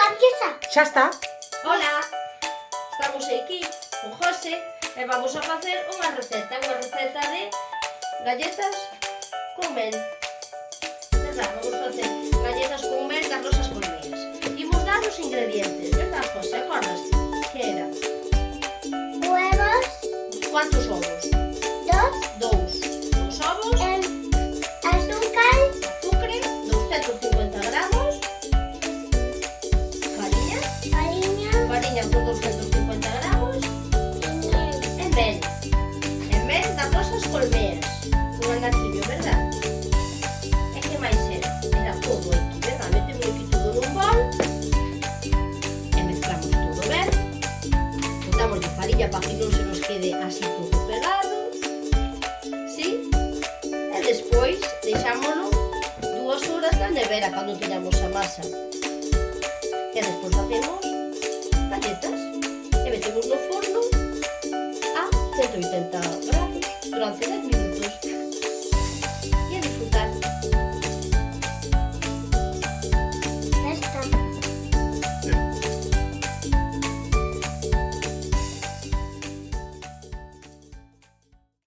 Marquesa. Xa está. Hola, estamos aquí con José e vamos a facer unha receta de galletas con mel. Verdad, vamos facer galletas con mel das nosas colmeas. Imos dar os ingredientes, verdad, José? Acordaste? Que era? Huevos. Cuántos ovos? Dos. Dous ovos, Azúcar. azúcar, 250 gramos, farinha Farinha. por 250 gramos, Y miel. e mel das nosas colmeas, con anaquillo, verdad? E que máis era? Era todo aquí, verdad? Metemos aquí todo nun bol e mezclamos todo ben. Botamos de farinha para que non se nos quede así todo pegado, sí? E despois deixámolo 2 horas na nevera cando teñamos a masa. E despois facemos galletas e metemos no forno a 180 grados durante 10 minutos.